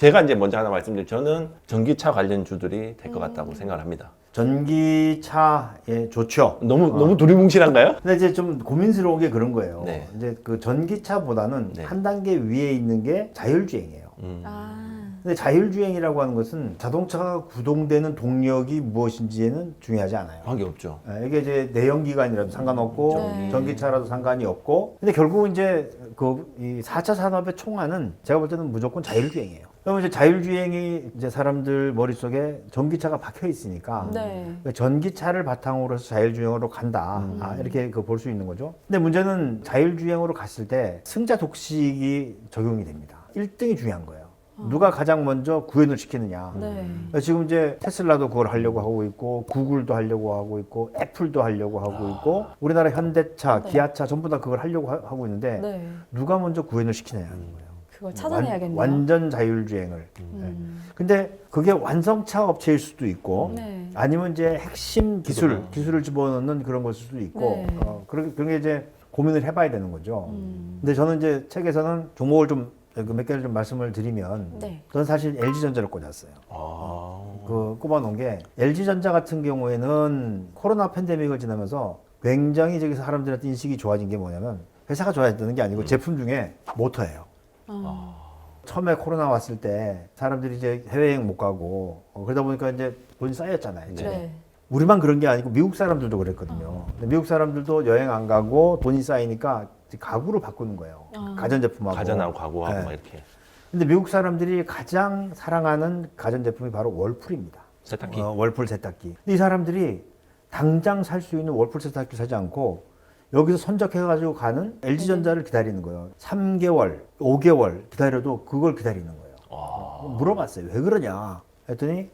제가 이제 먼저 하나 말씀드리면 저는 전기차 관련주들이 될 것 같다고 생각을 합니다. 전기차에 좋죠. 너무 두리뭉실한가요? 근데 이제 좀 고민스러운 게 그런 거예요. 네. 이제 그 전기차보다는 네. 한 단계 위에 있는 게 자율주행이에요. 근데 자율주행이라고 하는 것은 자동차가 구동되는 동력이 무엇인지에는 중요하지 않아요. 관계없죠. 이게 이제 내연기관이라도 상관없고 네. 전기차라도 상관이 없고, 근데 결국은 이제 이 4차 산업의 총알은 제가 볼 때는 무조건 자율주행이에요. 그러면 이제 자율주행이 이제 사람들 머릿속에 전기차가 박혀 있으니까 네. 전기차를 바탕으로 해서 자율주행으로 간다. 이렇게 볼 수 있는 거죠. 근데 문제는 자율주행으로 갔을 때 승자 독식이 적용이 됩니다. 1등이 중요한 거예요. 누가 가장 먼저 구현을 시키느냐. 네. 지금 이제 테슬라도 그걸 하려고 하고 있고, 구글도 하려고 하고 있고, 애플도 하려고 하고 있고, 우리나라 현대차, 네. 기아차 전부 다 그걸 하려고 하고 있는데 네. 누가 먼저 구현을 시키느냐는 거예요. 그걸 찾아내야겠네요. 완전 자율주행을. 네. 근데 그게 완성차 업체일 수도 있고, 네. 아니면 이제 핵심 기술을 집어넣는 그런 것일 수도 있고, 네. 그런 게 이제 고민을 해봐야 되는 거죠. 근데 저는 이제 책에서는 종목을 좀 몇 개를 좀 말씀을 드리면, 네. 저는 사실 LG전자를 꽂았어요. 꼽아놓은 게, LG전자 같은 경우에는 코로나 팬데믹을 지나면서 굉장히 저기 사람들한테 인식이 좋아진 게 뭐냐면, 회사가 좋아졌다는 게 아니고 제품 중에 모터예요. 처음에 코로나 왔을 때 사람들이 이제 해외여행 못 가고, 그러다 보니까 이제 돈이 쌓였잖아요. 네. 우리만 그런 게 아니고 미국 사람들도 그랬거든요. 근데 미국 사람들도 여행 안 가고 돈이 쌓이니까 가구를 바꾸는 거예요. 가전제품하고. 가전하고 가구하고 네. 막 이렇게. 근데 미국 사람들이 가장 사랑하는 가전제품이 바로 월풀입니다. 세탁기. 월풀 세탁기. 이 사람들이 당장 살 수 있는 월풀 세탁기 사지 않고 여기서 선적해가지고 가는 LG전자를 기다리는 거예요. 3개월, 5개월 기다려도 그걸 기다리는 거예요. 물어봤어요. 왜 그러냐 했더니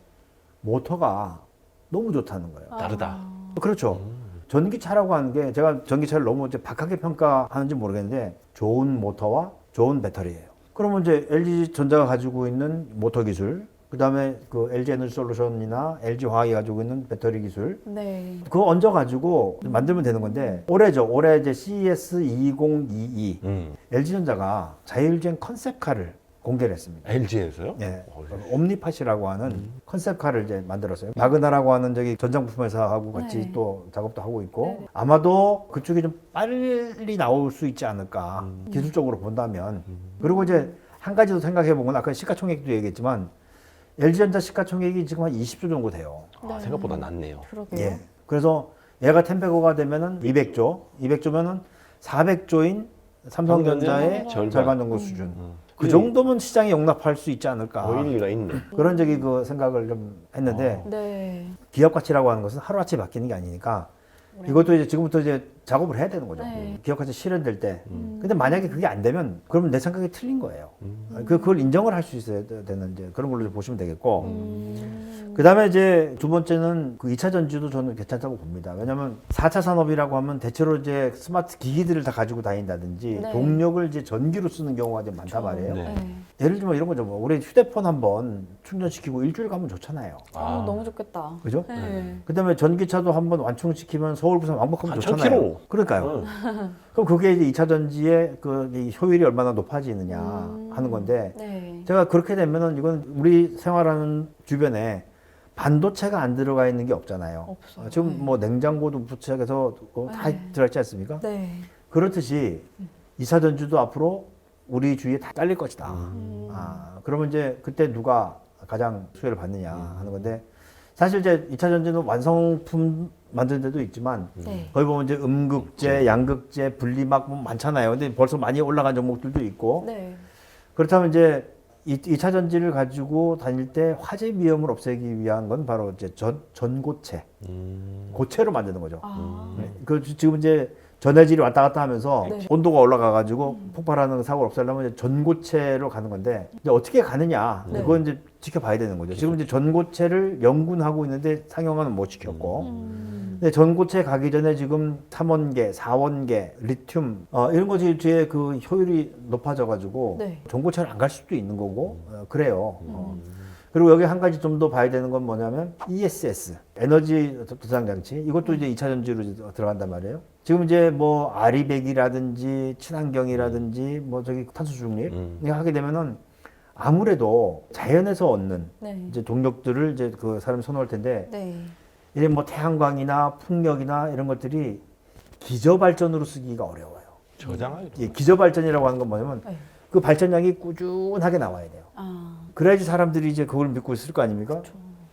모터가 너무 좋다는 거예요. 다르다. 그렇죠. 전기차라고 하는 게, 제가 전기차를 너무 이제 박하게 평가하는지 모르겠는데 좋은 모터와 좋은 배터리예요. 그러면 이제 LG전자가 가지고 있는 모터 기술, 그다음에 그 LG 에너지 솔루션이나 LG 화학이 가지고 있는 배터리 기술, 네. 그거 얹어 가지고 만들면 되는 건데, 올해 이제 CES 2022 LG전자가 자율주행 컨셉카를 공개를 했습니다. LG에서요? 예, 옴니팟이라고 하는 컨셉카를 이제 만들었어요. 마그나라고 하는 저기 전장부품 회사하고 같이 네. 또 작업도 하고 있고, 네. 아마도 그쪽이 좀 빨리 나올 수 있지 않을까, 기술적으로 본다면. 그리고 이제 한 가지 더 생각해 보면, 아까 시가총액도 얘기했지만 LG전자 시가총액이 지금 한 20조 정도 돼요. 생각보다 낮네요. 그러게요. 예. 그래서 얘가 10배고가 되면은 200조면은 400조인 삼성전자의 절반. 절반 정도 수준. 그 정도면 시장에 용납할 수 있지 않을까. 일리가 있네. 그런 적이 그 생각을 좀 했는데, 네. 기업 가치라고 하는 것은 하루아침에 바뀌는 게 아니니까 이것도 이제 지금부터 이제 작업을 해야 되는 거죠. 네. 기업 가치 실현될 때. 근데 만약에 그게 안 되면 그러면 내 생각이 틀린 거예요. 그걸 인정을 할 수 있어야 되는 이제 그런 걸로 보시면 되겠고. 그다음에 이제 두 번째는 그 2차 전지도 저는 괜찮다고 봅니다. 왜냐하면 4차 산업이라고 하면 대체로 이제 스마트 기기들을 다 가지고 다닌다든지 네. 동력을 이제 전기로 쓰는 경우가 좀 많단 말이에요. 네. 예를 들면 이런 거죠. 뭐 우리 휴대폰 한번 충전시키고 일주일 가면 좋잖아요. 너무 좋겠다. 그죠? 네. 그다음에 전기차도 한번 완충시키면 서울 부산 왕복하면 한 좋잖아요. 1000km. 그러니까요. 그럼 그게 이제 2차 전지의 이 효율이 얼마나 높아지느냐 하는 건데, 네. 제가 그렇게 되면은 이건 우리 생활하는 주변에 반도체가 안 들어가 있는 게 없잖아요. 없어요. 지금 네. 뭐 냉장고도 부착해서 다 네. 들어있지 않습니까? 네. 그렇듯이 2차 전지도 앞으로 우리 주위에 다 딸릴 것이다. 그러면 이제 그때 누가 가장 수혜를 받느냐 하는 건데, 사실 이제 2차 전지는 완성품 만드는 데도 있지만, 네. 거기 보면 이제 음극재, 양극재, 분리막 뭐 많잖아요. 근데 벌써 많이 올라간 종목들도 있고. 네. 그렇다면 이제 2차 전지를 가지고 다닐 때 화재 위험을 없애기 위한 건 바로 이제 전고체, 고체로 만드는 거죠. 네. 그 지금 이제 전해질이 왔다 갔다 하면서 네. 온도가 올라가가지고 폭발하는 사고를 없애려면 이제 전고체로 가는 건데, 이제 어떻게 가느냐, 네. 그건 이제 지켜봐야 되는 거죠. 지금 이제 전고체를 연구하고 있는데 상용화는 못 시켰고, 근데 전고체 가기 전에 지금 3원계, 4원계, 리튬 이런 것이 뒤에 그 효율이 높아져가지고 네. 전고체를 안 갈 수도 있는 거고, 그래요. 그리고 여기 한 가지 좀 더 봐야 되는 건 뭐냐면 ESS, 에너지 도상 장치. 이것도 이제 2차 전지로 이제 들어간단 말이에요. 지금 이제 뭐 아리백이라든지 친환경이라든지 뭐 저기 탄소 중립 이거 하게 되면은 아무래도 자연에서 얻는 네. 이제 동력들을 이제 그 사람이 선호할 텐데 네. 이제 뭐 태양광이나 풍력이나 이런 것들이 기저발전으로 쓰기가 어려워요. 저장하기. 예, 기저발전이라고 하는 건 뭐냐면 네. 그 발전량이 꾸준하게 나와야 돼요. 아. 그래야지 사람들이 이제 그걸 믿고 있을 거 아닙니까?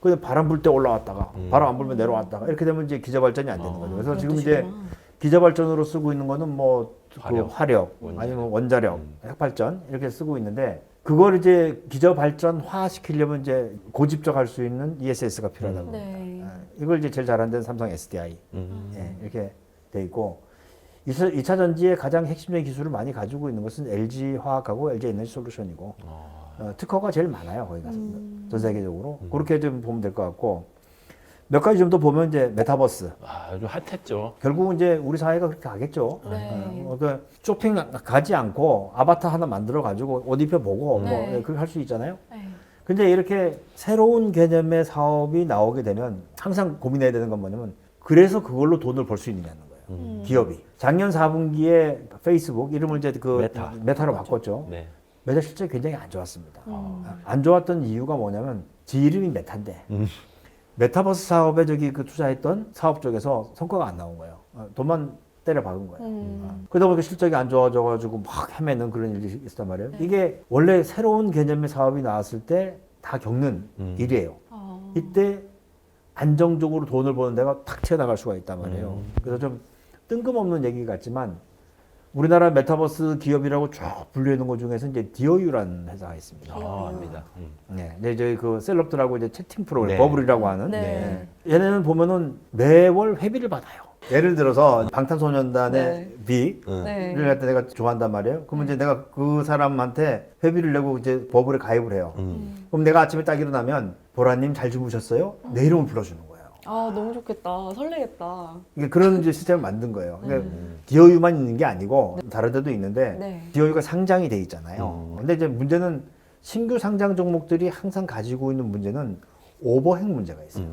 근데 바람 불 때 올라왔다가 바람 안 불면 내려왔다가 이렇게 되면 이제 기저발전이 안 되는 거죠. 그래서 그런 지금 이제 뜻이구나. 기저발전으로 쓰고 있는 거는 뭐 화력, 원자력. 아니면 원자력, 핵발전 이렇게 쓰고 있는데 그걸 이제 기저발전화 시키려면 이제 고집적할 수 있는 ESS가 필요하다고. 네. 이걸 이제 제일 잘하는 데는 삼성 SDI 음. 이렇게 돼 있고 2차 전지의 가장 핵심적인 기술을 많이 가지고 있는 것은 LG 화학하고 LG 에너지 솔루션이고 특허가 제일 많아요 거기 가서 전 세계적으로 그렇게 좀 보면 될 것 같고 몇 가지 좀 더 보면 이제 메타버스 아주 핫했죠. 결국은 이제 우리 사회가 그렇게 가겠죠. 네. 그 쇼핑 가지 않고 아바타 하나 만들어 가지고 옷 입혀 보고 네. 뭐 그렇게 할 수 있잖아요. 네. 근데 이렇게 새로운 개념의 사업이 나오게 되면 항상 고민해야 되는 건 뭐냐면 그래서 그걸로 돈을 벌 수 있느냐는 거예요. 기업이. 작년 4분기에 페이스북 이름을 이제 그 메타로 바꿨죠. 네. 메타 실제 굉장히 안 좋았습니다. 안 좋았던 이유가 뭐냐면 지 이름이 메타인데 메타버스 사업에 저기 그 투자했던 사업 쪽에서 성과가 안 나온 거예요. 돈만 때려 박은 거예요. 그러다 보니까 실적이 안 좋아져가지고 막 헤매는 그런 일이 있었단 말이에요. 이게 원래 새로운 개념의 사업이 나왔을 때 다 겪는 일이에요. 이때 안정적으로 돈을 버는 데가 탁 튀어나갈 수가 있단 말이에요. 그래서 좀 뜬금없는 얘기 같지만 우리나라 메타버스 기업이라고 쭉 분류해놓은 것 중에서 이제 디어유라는 회사가 있습니다. 압니다. 네, 네, 저희 그 셀럽들하고 이제 채팅 프로그램 네. 버블이라고 하는. 네. 얘네는 보면은 매월 회비를 받아요. 예를 들어서 방탄소년단의 네. B를 네. 갖다 내가 좋아한단 말이에요. 그러면 이제 내가 그 사람한테 회비를 내고 이제 버블에 가입을 해요. 그럼 내가 아침에 딱 일어나면 보라님 잘 주무셨어요? 내 이름을 불러주는 거예요. 아 너무 좋겠다. 설레겠다. 이게 그런 이제 시스템을 만든 거예요. 그러니까 디어유만 있는 게 아니고 다른 데도 있는데 네. 디어유가 상장이 돼 있잖아요. 근데 이제 문제는 신규 상장 종목들이 항상 가지고 있는 문제는 오버행 문제가 있어요.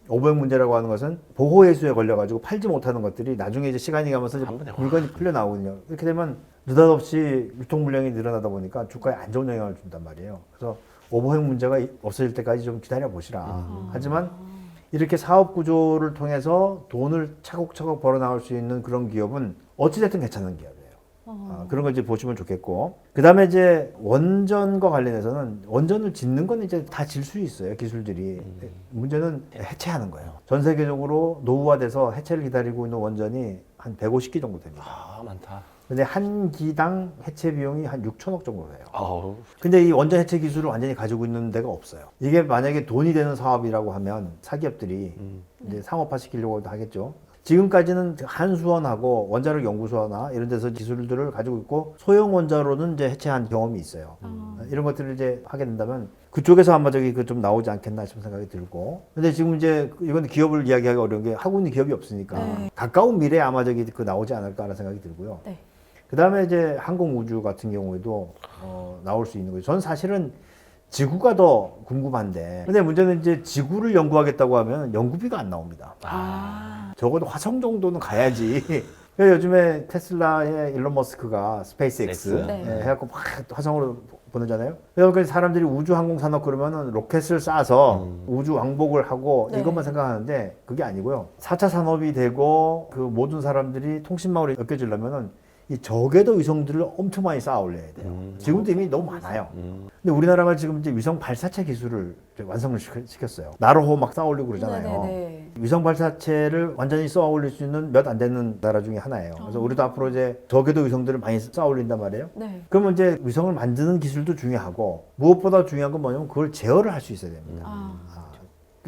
오버행 문제라고 하는 것은 보호해수에 걸려가지고 팔지 못하는 것들이 나중에 이제 시간이 가면서 이제 물건이 풀려 나오거든요. 이렇게 되면 느닷없이 유통 물량이 늘어나다 보니까 주가에 안 좋은 영향을 준단 말이에요. 그래서 오버행 문제가 없어질 때까지 좀 기다려 보시라. 하지만 이렇게 사업 구조를 통해서 돈을 차곡차곡 벌어 나올 수 있는 그런 기업은 어찌됐든 괜찮은 기업이에요. 그런 걸 이제 보시면 좋겠고. 그 다음에 이제 원전과 관련해서는 원전을 짓는 건 이제 다 질 수 있어요. 기술들이. 문제는 해체하는 거예요. 전 세계적으로 노후화돼서 해체를 기다리고 있는 원전이 한 150기 정도 됩니다. 아, 많다. 근데 한 기당 해체 비용이 한 6천억 정도 돼요. 아우. 근데 이 원전 해체 기술을 완전히 가지고 있는 데가 없어요. 이게 만약에 돈이 되는 사업이라고 하면 사기업들이 이제 상업화 시키려고 하겠죠. 지금까지는 한수원하고 원자력 연구소나 이런 데서 기술들을 가지고 있고 소형 원자로는 이제 해체한 경험이 있어요. 이런 것들을 이제 하게 된다면 그쪽에서 아마 저기 그 좀 나오지 않겠나 싶은 생각이 들고. 근데 지금 이제 이건 기업을 이야기하기 어려운 게 하고 있는 기업이 없으니까 네. 가까운 미래에 아마 저기 그 나오지 않을까라는 생각이 들고요. 네. 그 다음에 이제 항공우주 같은 경우에도 나올 수 있는 거죠. 저는 사실은 지구가 더 궁금한데, 근데 문제는 이제 지구를 연구하겠다고 하면 연구비가 안 나옵니다. 아. 적어도 화성 정도는 가야지. 그래서 요즘에 테슬라의 일론 머스크가 스페이스X 네. 해갖고 막 화성으로 보내잖아요. 그래서 사람들이 우주 항공 산업 그러면은 로켓을 쏴서 우주 왕복을 하고 네. 이것만 생각하는데 그게 아니고요. 4차 산업이 되고 그 모든 사람들이 통신망으로 엮여지려면은 이 저궤도 위성들을 엄청 많이 쌓아 올려야 돼요. 지금도 이미 너무 많아요. 근데 우리나라가 지금 이제 위성 발사체 기술을 이제 완성을 시켰어요. 나로호 막 쌓아 올리고 그러잖아요. 네네네. 위성 발사체를 완전히 쏘아 올릴 수 있는 몇 안 되는 나라 중에 하나예요. 그래서 우리도 앞으로 이제 저궤도 위성들을 많이 쏘아 올린단 말이에요. 네. 그러면 이제 위성을 만드는 기술도 중요하고 무엇보다 중요한 건 뭐냐면 그걸 제어를 할 수 있어야 됩니다.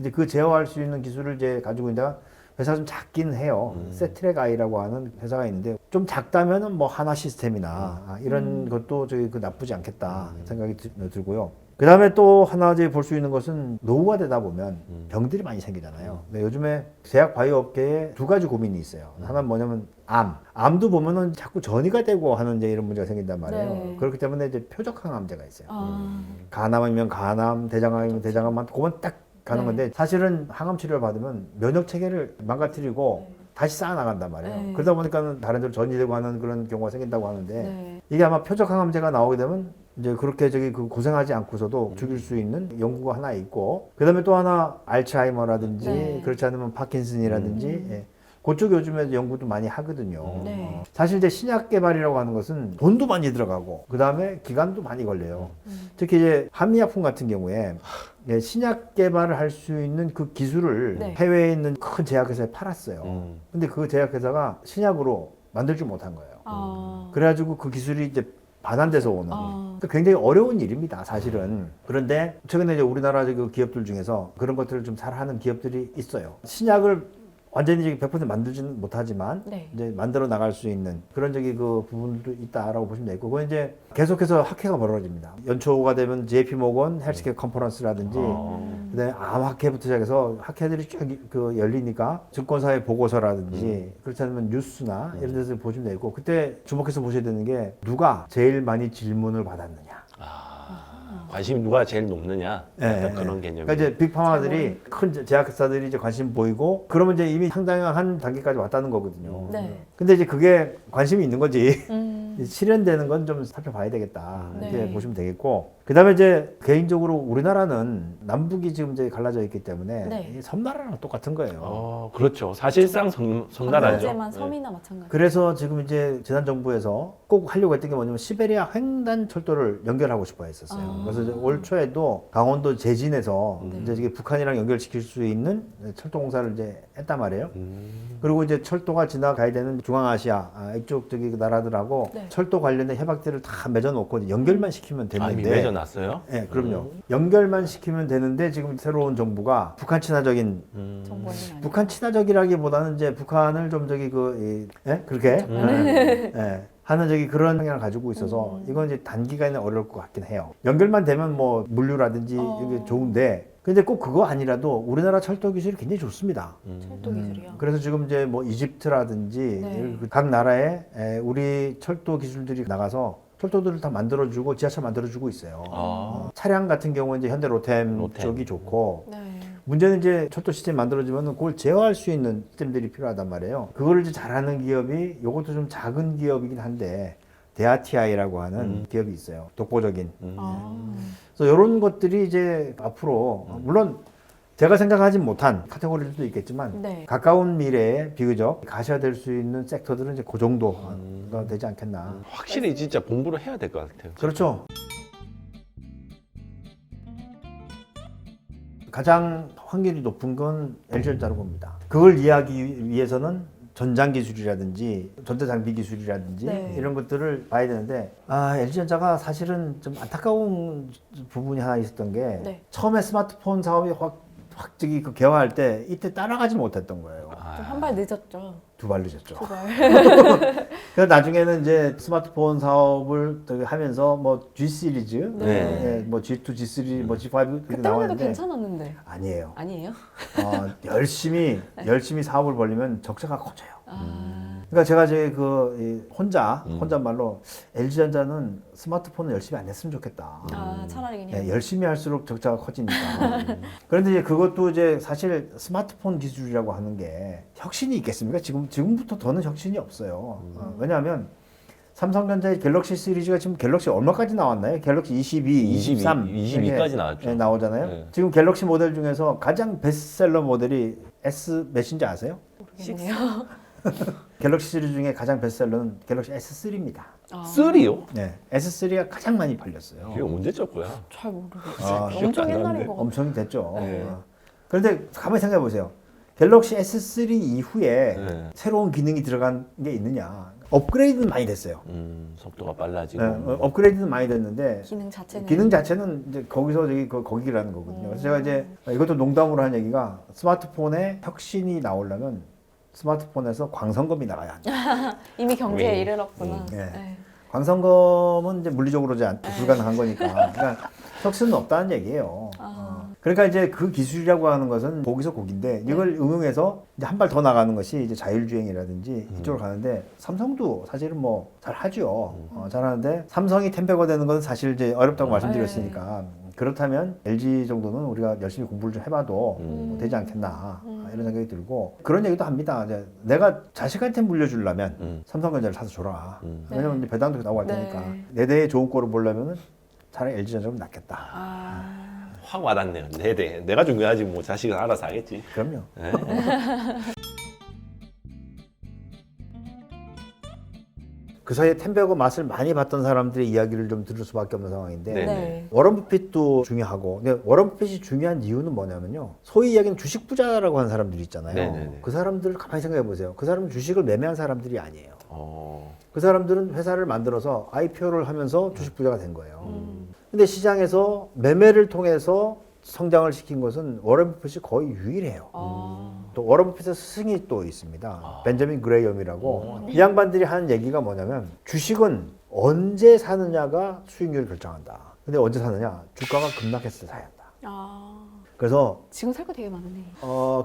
이제 그 제어할 수 있는 기술을 이제 가지고 있는 데가 회사가 좀 작긴 해요. 세트랙 아이라고 하는 회사가 있는데 좀 작다면은 뭐 하나 시스템이나 이런 것도 저기 그 나쁘지 않겠다 생각이 들고요. 그 다음에 또 하나 이제 볼 수 있는 것은 노후가 되다 보면 병들이 많이 생기잖아요. 근데 요즘에 제약 바이오 업계에 두 가지 고민이 있어요. 하나는 뭐냐면 암도 보면은 자꾸 전이가 되고 하는 이제 이런 문제가 생긴단 말이에요. 네. 그렇기 때문에 이제 표적항암제가 있어요. 아. 간암이면 간암, 대장암이면 대장암만 그건 딱 가는 네. 건데 사실은 항암 치료를 받으면 면역 체계를 망가뜨리고 다시 쌓아 나간단 말이에요. 네. 그러다 보니까는 다른 데로 전이되고 하는 그런 경우가 생긴다고 하는데 네. 이게 아마 표적 항암제가 나오게 되면 이제 그렇게 저기 그 고생하지 않고서도 죽일 수 있는 연구가 하나 있고, 그다음에 또 하나 알츠하이머라든지 네. 그렇지 않으면 파킨슨이라든지 예. 그쪽 요즘에 연구도 많이 하거든요. 네. 사실 이제 신약 개발이라고 하는 것은 돈도 많이 들어가고 그다음에 기간도 많이 걸려요. 특히 이제 한미약품 같은 경우에 예, 신약 개발을 할 수 있는 그 기술을 네. 해외에 있는 큰 제약회사에 팔았어요. 음. 근데 그 제약회사가 신약으로 만들지 못한 거예요. 아. 그래가지고 그 기술이 이제 반환돼서 오는 아. 그러니까 굉장히 어려운 일입니다, 사실은. 그런데 최근에 이제 우리나라 그 기업들 중에서 그런 것들을 좀 잘하는 기업들이 있어요. 신약을 완전히 100% 만들지는 못하지만 네. 이제 만들어 나갈 수 있는 그런 저기 그 부분도 있다라고 보시면 되고, 그건 이제 계속해서 학회가 벌어집니다. 연초가 되면 JP 모건 헬스케어 컨퍼런스라든지 그다음에 암 학회부터 시작해서 학회들이 쭉 그 열리니까 증권사의 보고서라든지 그렇지 않으면 뉴스나 이런 데서 보시면 되고, 그때 주목해서 보셔야 되는 게 누가 제일 많이 질문을 받았느냐. 관심이 누가 제일 높느냐 약간 예, 그런 예. 개념이. 그러니까 이제 빅파마들이 큰 제약회사들이 이제 관심 보이고 그러면 이제 이미 상당한 단계까지 왔다는 거거든요. 네. 근데 이제 그게 관심이 있는 거지. 음. 실현되는 건 좀 살펴봐야 되겠다. 이렇게 네. 보시면 되겠고. 그 다음에 이제 개인적으로 우리나라는 남북이 지금 이제 갈라져 있기 때문에 네. 이 섬나라랑 똑같은 거예요. 그렇죠. 사실상 섬나라죠. 방제만 네. 섬이나 마찬가지. 그래서 지금 이제 지난 정부에서 꼭 하려고 했던 게 뭐냐면 시베리아 횡단 철도를 연결하고 싶어 했었어요. 아. 그래서 이제 올 초에도 강원도 제진에서 네. 이제 이게 북한이랑 연결시킬 수 있는 철도 공사를 이제 했단 말이에요. 음. 그리고 이제 철도가 지나가야 되는 중앙아시아 이쪽 저기 나라들하고 네. 철도 관련된 협약들을 다 맺어놓고 연결만 시키면 아, 이미 됐는데, 맺어놨어요? 네, 그럼요. 연결만 시키면 되는데 지금 새로운 정부가 북한 친화적인 정보는 아니고. 북한 친화적이라기보다는 이제 북한을 좀 저기 그렇게 예, 하는 저기 그런 성향을 가지고 있어서 이건 이제 단기간에 어려울 것 같긴 해요. 연결만 되면 뭐 물류라든지 이게 좋은데, 근데 꼭 그거 아니라도 우리나라 철도 기술이 굉장히 좋습니다. 철도 기술이요. 그래서 지금 이제 뭐 이집트라든지 네. 각 나라에 우리 철도 기술들이 나가서 철도들을 다 만들어주고 지하철 만들어주고 있어요. 차량 같은 경우는 이제 현대 로템 쪽이 좋고, 네. 문제는 이제 철도 시스템 만들어지면 그걸 제어할 수 있는 시스템들이 필요하단 말이에요. 그거를 이제 잘하는 기업이, 요것도 좀 작은 기업이긴 한데 데아티아이라고 하는 기업이 있어요. 독보적인. 아. 그래서 이런 것들이 이제 앞으로 물론 제가 생각하지 못한 카테고리들도 있겠지만 네. 가까운 미래에 비교적 가셔야될 수 있는 섹터들은 이제 그 정도가 되지 않겠나. 확실히 진짜 공부를 해야 될 것 같아요. 그렇죠. 가장 확률이 높은 건 LG전자로 봅니다. 그걸 이해하기 위해서는 전장 기술이라든지 전자장비 기술이라든지 네. 이런 것들을 봐야 되는데, LG전자가 사실은 좀 안타까운 부분이 하나 있었던 게 네. 처음에 스마트폰 사업이 확 저기 그 개화할 때 이때 따라가지 못했던 거예요. 좀 한 발 늦었죠. 두 발 늦었죠. 두 발. 그래서 나중에는 이제 스마트폰 사업을 저기 하면서 뭐 G 시리즈, 네. 뭐 G2, G3, 뭐 G5 이렇게 그때만 해도 나왔는데 괜찮았는데. 아니에요. 아니에요? 열심히 사업을 벌리면 적자가 커져요. 아. 그러니까 제가 이제 혼잣말로 LG전자는 스마트폰을 열심히 안 했으면 좋겠다. 아, 차라리 그냥. 네, 열심히 할수록 적자가 커지니까. 그런데 이제 그것도 이제 사실 스마트폰 기술이라고 하는 게 혁신이 있겠습니까? 지금부터 더는 혁신이 없어요. 왜냐하면 삼성전자의 갤럭시 시리즈가 지금 갤럭시 얼마까지 나왔나요? 갤럭시 22, 23, 22까지 나왔죠. 네, 나오잖아요. 네. 지금 갤럭시 모델 중에서 가장 베스트셀러 모델이 S 몇인지 아세요? 모르겠네요. 갤럭시 시리즈 중에 가장 베스트셀러는 갤럭시 S3입니다. 아, 3요? 네, S3가 가장 많이 팔렸어요. 이게 언제 쪘고요? 잘 모르겠어요. 기억도 엄청 안 옛날인 나는데. 것 같아요. 엄청 됐죠. 네. 그런데 가만히 생각해 보세요. 갤럭시 S3 이후에 네. 새로운 기능이 들어간 게 있느냐? 업그레이드는 많이 됐어요. 속도가 빨라지고. 네, 업그레이드는 많이 됐는데 기능 자체는. 이제 거기서 거기라는 거거든요. 그래서 제가 이제 이것도 농담으로 한 얘기가, 스마트폰에 혁신이 나오려면 스마트폰에서 광선검이 나가야 한다. 이미 경제에 왜? 이르렀구나. 네. 네. 광선검은 이제 물리적으로 이제 불가능한 거니까. 그러니까 혁신은 없다는 얘기예요. 그러니까 이제 그 기술이라고 하는 것은 거기서 거긴데, 이걸 응용해서 이제 한 발 더 나가는 것이 이제 자율주행이라든지 이쪽으로 가는데, 삼성도 사실은 뭐 잘 하죠. 잘 하는데 삼성이 템백어 되는 건 사실 이제 어렵다고 말씀드렸으니까, 그렇다면 LG 정도는 우리가 열심히 공부를 좀 해봐도 뭐 되지 않겠나, 이런 생각이 들고, 그런 얘기도 합니다. 이제 내가 자식한테 물려주려면 삼성전자를 사서 줘라. 왜냐면 이제 배당도 나오고 할 테니까. 네. 내 대에 좋은 꼴을 보려면은 차라리 LG전자가 낫겠다. 아, 확 와닿네요. 네네. 내가 중요하지 뭐 자식은 알아서 하겠지. 그럼요. 네. 그 사이에 템베거 맛을 많이 봤던 사람들의 이야기를 좀 들을 수밖에 없는 상황인데 네. 네. 워런 버핏도 중요하고 근데 워런 버핏이 중요한 이유는 뭐냐면요. 소위 이야기는 주식 부자라고 하는 사람들이 있잖아요. 네네네. 그 사람들을 가만히 생각해 보세요. 그 사람은 주식을 매매한 사람들이 아니에요. 어. 그 사람들은 회사를 만들어서 IPO를 하면서 주식 부자가 된 거예요. 음. 근데 시장에서 매매를 통해서 성장을 시킨 것은 워런 버핏이 거의 유일해요. 아, 또 워런 버핏의 스승이 또 있습니다. 벤저민 그레이엄이라고. 이 양반들이 하는 얘기가 뭐냐면 주식은 언제 사느냐가 수익률을 결정한다. 근데 언제 사느냐? 주가가 급락했을 때 사야 한다. 아, 그래서 지금 살 거 되게 많네.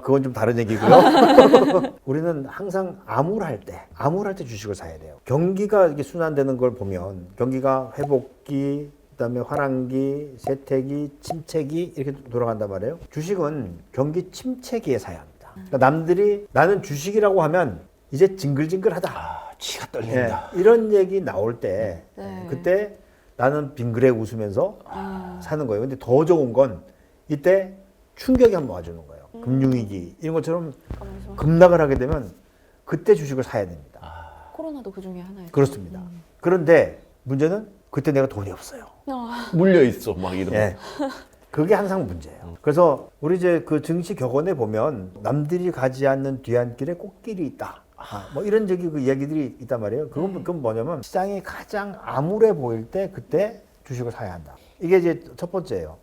그건 좀 다른 얘기고요. 우리는 항상 암울할 때 주식을 사야 돼요. 경기가 이렇게 순환되는 걸 보면 경기가 회복기, 그다음에 화랑기, 쇠퇴기, 침체기 이렇게 돌아간단 말이에요. 주식은 경기 침체기에 사야 합니다. 그러니까 남들이 나는 주식이라고 하면 이제 징글징글하다. 아, 치가 떨린다. 이런 얘기 나올 때 네. 그때 나는 빙그레 웃으면서 아, 사는 거예요. 근데 더 좋은 건 이때 충격이 한번 와주는 거예요. 금융위기 이런 것처럼 잠깐만요. 급락을 하게 되면 그때 주식을 사야 됩니다. 코로나도 그 중에 하나예요. 그렇습니다. 그런데 문제는 그때 내가 돈이 없어요. 아, 물려 있어 막 이런. 예. 그게 항상 문제예요. 그래서 우리 이제 그 증시 격언에 보면 남들이 가지 않는 뒤안길에 꽃길이 있다. 뭐 이런 저기 그 이야기들이 있단 말이에요. 그건 뭐냐면 시장이 가장 암울해 보일 때 그때 주식을 사야 한다. 이게 이제 첫 번째예요.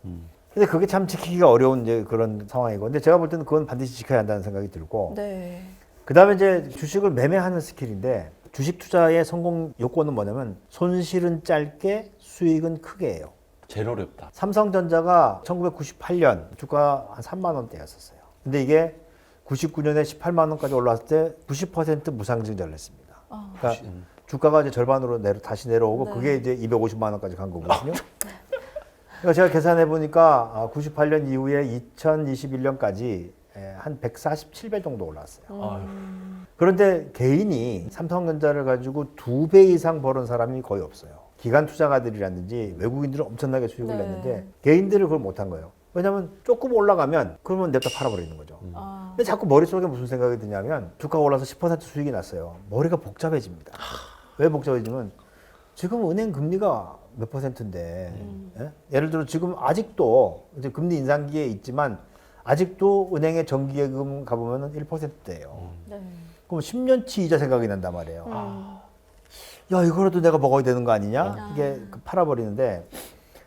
근데 그게 참 지키기가 어려운 이제 그런 상황이고. 근데 제가 볼 때는 그건 반드시 지켜야 한다는 생각이 들고. 네. 그 다음에 이제 주식을 매매하는 스킬인데 주식 투자의 성공 요건은 뭐냐면 손실은 짧게 수익은 크게예요. 제일 어렵다. 삼성전자가 1998년 주가 한 3만 원대였었어요. 근데 이게 99년에 18만 원까지 올라왔을 때 90% 무상증자를 했습니다. 아, 그러니까 주가가 이제 절반으로 다시 내려오고 네. 그게 이제 250만 원까지 간 거거든요. 그러니까 제가 계산해 보니까 98년 이후에 2021년까지 한 147배 정도 올랐어요. 그런데 개인이 삼성전자를 가지고 2배 이상 벌은 사람이 거의 없어요. 기관 투자가들이라든지 외국인들은 엄청나게 수익을 네. 냈는데 개인들은 그걸 못한 거예요. 왜냐하면 조금 올라가면 그러면 냅다 팔아버리는 거죠. 아, 근데 자꾸 머릿속에 무슨 생각이 드냐면 주가가 올라서 10% 수익이 났어요. 머리가 복잡해집니다. 왜 복잡해지면 지금 은행 금리가 몇 %인데 예? 예를 들어 지금 아직도 이제 금리 인상기에 있지만 아직도 은행의 정기예금 가보면 1%대예요. 네. 그럼 10년치 이자 생각이 난단 말이에요. 음. 야 이거라도 내가 먹어야 되는 거 아니냐? 이게 팔아버리는데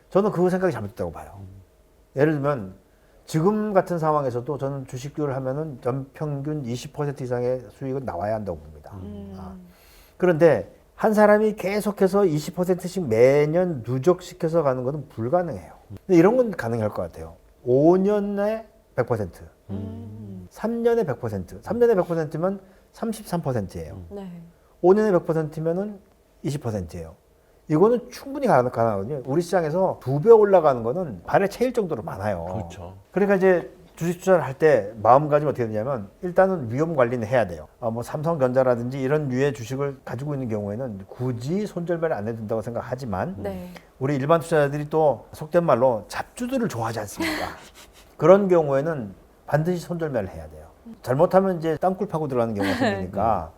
저는 그 생각이 잘못됐다고 봐요. 예를 들면 지금 같은 상황에서도 저는 주식을 하면은 연평균 20% 이상의 수익은 나와야 한다고 봅니다. 그런데 한 사람이 계속해서 20%씩 매년 누적시켜서 가는 것은 불가능해요. 근데 이런 건 가능할 것 같아요. 5년에 100%, 3년에 100%, 3년에 100%면 33%예요. 네. 5년에 100%면은 20%예요. 이거는 충분히 가능하거든요. 우리 시장에서 2배 올라가는 거는 발에 채일 정도로 많아요. 그렇죠. 그러니까 이제 주식 투자를 할 때 마음가짐이 어떻게 되냐면 일단은 위험 관리는 해야 돼요. 뭐 삼성전자라든지 이런 류의 주식을 가지고 있는 경우에는 굳이 손절매를 안 해도 된다고 생각하지만 네. 우리 일반 투자자들이 또 속된 말로 잡주들을 좋아하지 않습니까? 그런 경우에는 반드시 손절매를 해야 돼요. 잘못하면 이제 땅굴 파고 들어가는 경우가 생기니까.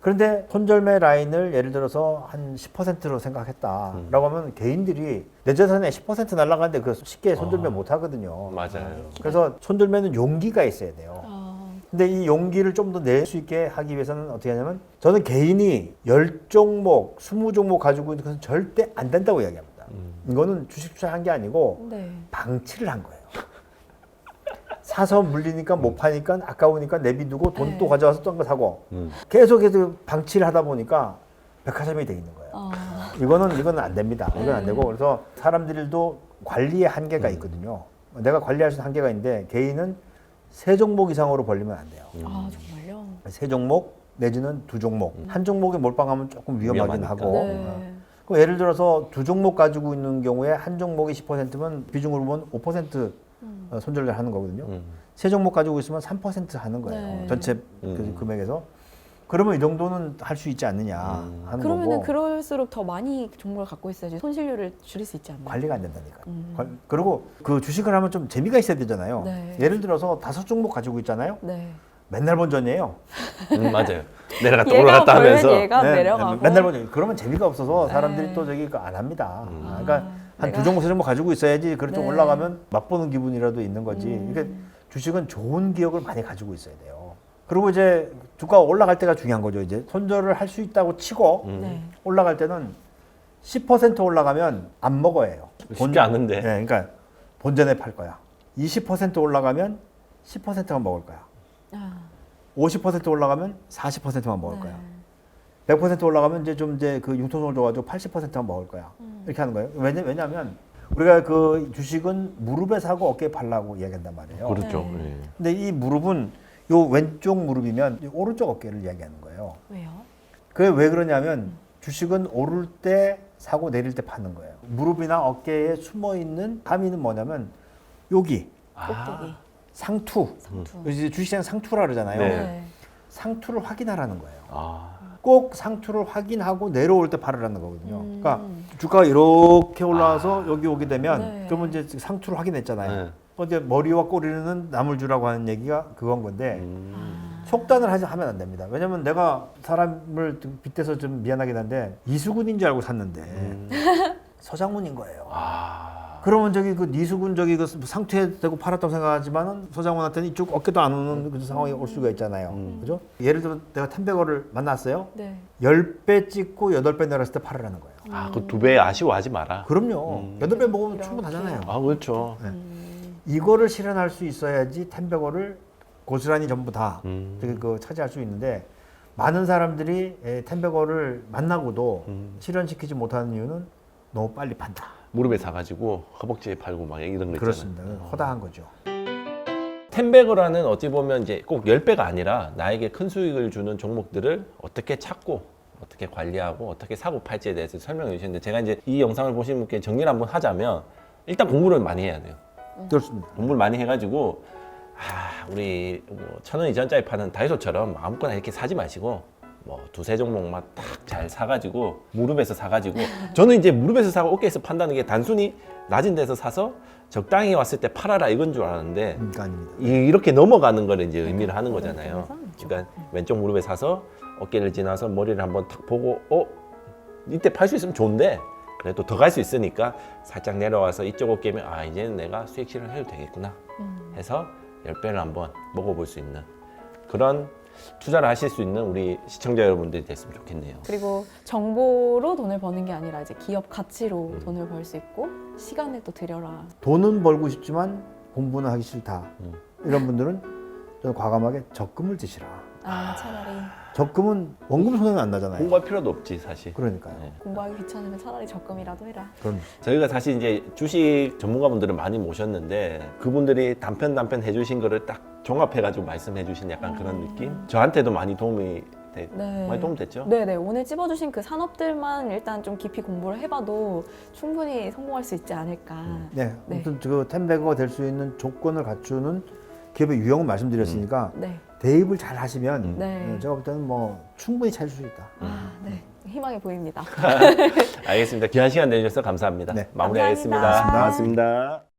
그런데 손절매 라인을 예를 들어서 한 10%로 생각했다라고 하면 개인들이 내 재산에 10% 날아가는데 그 쉽게 손절매 못 하거든요. 맞아요. 그래서 손절매는 용기가 있어야 돼요. 아, 근데 이 용기를 좀 더 낼 수 있게 하기 위해서는 어떻게 하냐면 저는 개인이 10종목, 20종목 가지고 있는 것은 절대 안 된다고 이야기합니다. 이거는 주식 투자한 게 아니고 네. 방치를 한 거예요. 사서 물리니까 못 파니까 아까우니까 내비두고 돈 또 네. 가져와서 또 한 거 사고 계속해서 방치를 하다 보니까 백화점이 돼 있는 거예요. 아, 이거는 안 됩니다. 이건 안 되고 그래서 사람들도 관리의 한계가 있거든요. 내가 관리할 수 있는 한계가 있는데 개인은 3종목 이상으로 벌리면 안 돼요. 아 정말요? 3종목 내지는 2종목. 한 종목에 몰빵하면 조금 위험하긴 위험하니까. 하고. 네. 그럼 예를 들어서 2종목 가지고 있는 경우에 한 종목이 10%면 비중으로 보면 5% 손절을 하는 거거든요. 3종목 가지고 있으면 3% 하는 거예요. 네. 전체 그 금액에서. 그러면 이 정도는 할 수 있지 않느냐 하는 그러면은 거고 그럴수록 더 많이 종목을 갖고 있어야지 손실률을 줄일 수 있지 않나요? 관리가 안 된다니까. 그리고 그 주식을 하면 좀 재미가 있어야 되잖아요. 네. 예를 들어서 5종목 가지고 있잖아요. 네. 맨날 본전이에요. 맞아요. 내려갔다 얘가 올라갔다 벌면 하면서. 얘가 내려가고. 맨날 본전. 그러면 재미가 없어서 네. 사람들이 또 저기 안 합니다. 그러니까 한 내가- 두 종목 세 종목 가지고 있어야지 그래도 네. 올라가면 맛보는 기분이라도 있는 거지. 그러니까 주식은 좋은 기억을 많이 가지고 있어야 돼요. 그리고 이제 주가가 올라갈 때가 중요한 거죠. 이제 손절을 할 수 있다고 치고 네. 올라갈 때는 10% 올라가면 안 먹어요. 쉽지 않은데. 네, 그러니까 본전에 팔 거야. 20% 올라가면 10%만 먹을 거야. 아, 50% 올라가면 40%만 먹을 네. 거야. 100% 올라가면 이제 그 융통성을 줘가지고 80%만 먹을 거야. 이렇게 하는 거예요. 왜냐하면 우리가 그 주식은 무릎에 사고 어깨에 팔라고 이야기한단 말이에요. 그렇죠. 네. 예. 근데 이 무릎은 요 왼쪽 무릎이면 이 오른쪽 어깨를 이야기하는 거예요. 왜요? 그게 왜 그러냐면 주식은 오를 때 사고 내릴 때 파는 거예요. 무릎이나 어깨에 숨어 있는 함의는 뭐냐면 여기 꼭대기, 상투. 상투. 이제 주식시장 상투라 그러잖아요. 네. 네. 상투를 확인하라는 거예요. 아, 꼭 상투를 확인하고 내려올 때 팔으라는 거거든요. 그러니까 주가가 이렇게 올라와서 여기 오게 되면 네. 그러면 이제 상투를 확인했잖아요. 네. 이제 머리와 꼬리는 남을 주라고 하는 얘기가 그건 건데 음. 속단을 하면 안 됩니다. 왜냐면 내가 사람을 좀 빗대서 좀 미안하긴 한데 이수근인 줄 알고 샀는데 서장훈인 거예요. 아, 그러면 저기 그 이수근 저기 그 상투에 대고 팔았다고 생각하지만은 서장훈한테는 이쪽 어깨도 안 오는 그런 상황이 올 수가 있잖아요. 그죠? 예를 들어 내가 텐베거를 만났어요. 네. 10배 찍고 8배 내렸을 때 팔으라는 거예요. 아, 그 두 배 아쉬워하지 마라. 그럼요. 8배 먹으면 이렇게. 충분하잖아요. 아, 그렇죠. 이거를 실현할 수 있어야지 텐베거를 고스란히 전부 다 저기 음. 그 차지할 수 있는데 많은 사람들이 텐베거를 만나고도 실현시키지 못하는 이유는 너무 빨리 판다. 무릎에 사가지고 허벅지에 팔고 막 이런 거 있잖아요. 그렇습니다. 허다한 거죠. 텐베거라는 어찌 보면 이제 꼭 10배가 아니라 나에게 큰 수익을 주는 종목들을 어떻게 찾고 어떻게 관리하고 어떻게 사고 팔지에 대해서 설명해 주셨는데 제가 이제 이 영상을 보신 분께 정리를 한번 하자면 일단 공부를 많이 해야 돼요. 그렇습니다. 공부를 많이 해가지고 우리 뭐 1,000원 이전짜리 파는 다이소처럼 아무거나 이렇게 사지 마시고 뭐 두세 종목만 딱 잘 사가지고 무릎에서 사가지고 저는 이제 무릎에서 사고 어깨에서 판다는 게 단순히 낮은 데서 사서 적당히 왔을 때 팔아라 이건 줄 알았는데 그러니까 아닙니다. 이렇게 넘어가는 거를 이제 의미를 하는 거잖아요. 그래서 그러니까 왼쪽 무릎에 사서 어깨를 지나서 머리를 한번 탁 보고 이때 팔 수 있으면 좋은데 그래도 더 갈 수 있으니까 살짝 내려와서 이쪽 어깨면 이제는 내가 수익 실현해도 되겠구나 해서 10배를 한번 먹어볼 수 있는 그런 투자를 하실 수 있는 우리 시청자 여러분들이 됐으면 좋겠네요. 그리고 정보로 돈을 버는 게 아니라 이제 기업 가치로 돈을 벌 수 있고 시간을 또 들여라. 돈은 벌고 싶지만 공부는 하기 싫다. 이런 분들은 저는 과감하게 적금을 드시라. 차라리 적금은 원금 손해는 안 나잖아요. 공부할 필요도 없지 사실. 그러니까요. 네. 공부하기 귀찮으면 차라리 적금이라도 해라. 그럼 저희가 사실 이제 주식 전문가분들을 많이 모셨는데 그분들이 단편 해주신 거를 딱 종합해가지고 말씀해주신 약간 그런 느낌? 저한테도 많이 도움이 네. 많이 도움 됐죠? 네네. 오늘 찝어주신 그 산업들만 일단 좀 깊이 공부를 해봐도 충분히 성공할 수 있지 않을까. 네, 네. 아무튼 그 텐베거가 될 수 있는 조건을 갖추는 기업의 유형을 말씀드렸으니까 네. 대입을 잘 하시면 네. 제가 볼 때는 뭐 충분히 찾을 수 있다. 네. 희망이 보입니다. 알겠습니다. 귀한 시간 내주셔서 감사합니다. 네. 마무리하겠습니다. 감사합니다. 고맙습니다.